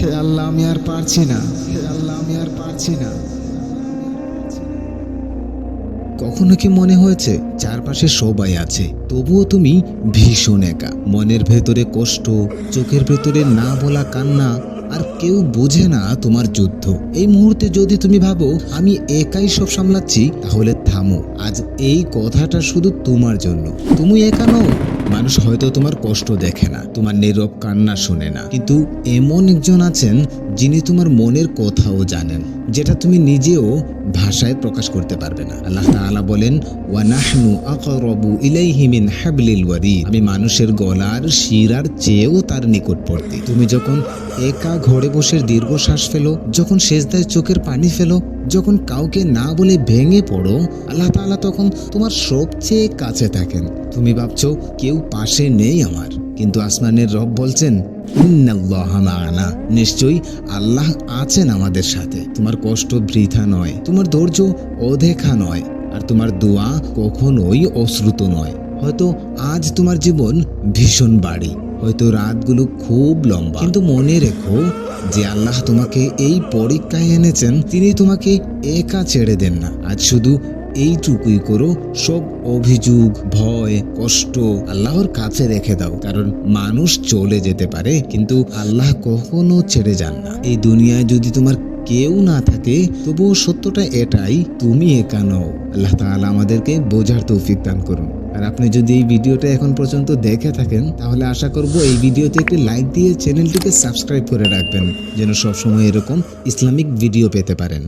হে আল্লাহ আমি আর পারছি না, হে আল্লাহ আমি আর পারছি না। কখনো কি মনে হয়েছে চারপাশে সবাই আছে, তবুও তুমি ভীষণ একা? মনের ভেতরে কষ্ট, চোখের ভেতরে না বলা কান্না, আর কেউ বোঝে না তোমার যুদ্ধ। এই মুহূর্তে যদি তুমি ভাবো আমি একাই সব সামলাচ্ছি, তাহলে থামো। আজ এই কথাটা শুধু তোমার জন্য। তুমি একা নও। মানুষ হয়তো তোমার কষ্ট দেখে না, তোমার নীরব কান্না শোনে না, কিন্তু এমন একজন আছেন যিনি তোমার মনের কথাও জানেন, যেটা তুমি নিজেও ভাষায় প্রকাশ করতে পারবে না। আল্লাহ তাআলা বলেন, ওয়া নাহনু আকরাবু ইলাইহি মিন হাবলিল ওয়ারিদ। আমি মানুষের গলার শিরার চেয়েও তার নিকটবর্তী। তুমি যখন একা ঘরে বসে দীর্ঘশ্বাস ফেলো, যখন সেজদায় চোখের পানি ফেলো, যখন কাউকে না বলে ভেঙে পড়ো, আল্লাহ তাআলা তখন তোমার সবচেয়ে কাছে থাকেন। তুমি ভাবছো কেউ পাশে নেই আমার, কিন্তু আসমানের রব বলছেন, ইন্নাল্লাহা মা'ানা। নিশ্চয়ই আল্লাহ আছেন আমাদের সাথে। তোমার কষ্ট বৃথা নয়, তোমার ধৈর্য অদেখা নয়, আর তোমার দোয়া কখনোই অশ্রুত নয়। হয়তো আজ তোমার জীবন ভীষণ ভারী, হয়তো রাতগুলো খুব লম্বা, কিন্তু মনে রেখো যে আল্লাহ তোমাকে এই পরীক্ষায় এনেছেন, তিনি তোমাকে একা ছেড়ে দেন না। আজ শুধু এইটুকুই করো, সব অভিযোগ, ভয়, কষ্ট আল্লাহর কাছে রেখে দাও। কারণ মানুষ চলে যেতে পারে, কিন্তু আল্লাহ কখনো ছেড়ে যান না। এই দুনিয়ায় যদি তোমার কেউ না থাকে, তবুও সত্যটা এটাই, তুমি একা নও। আল্লাহ তাআলা আমাদেরকে বোঝার তৌফিক দান করুন। আর আপনি যদি এই ভিডিওটা এখন পর্যন্ত দেখে থাকেন, তাহলে আশা করব এই ভিডিওতে একটি লাইক দিয়ে চ্যানেলটিকে সাবস্ক্রাইব করে রাখবেন, যেন সবসময় এরকম ইসলামিক ভিডিও পেতে পারেন।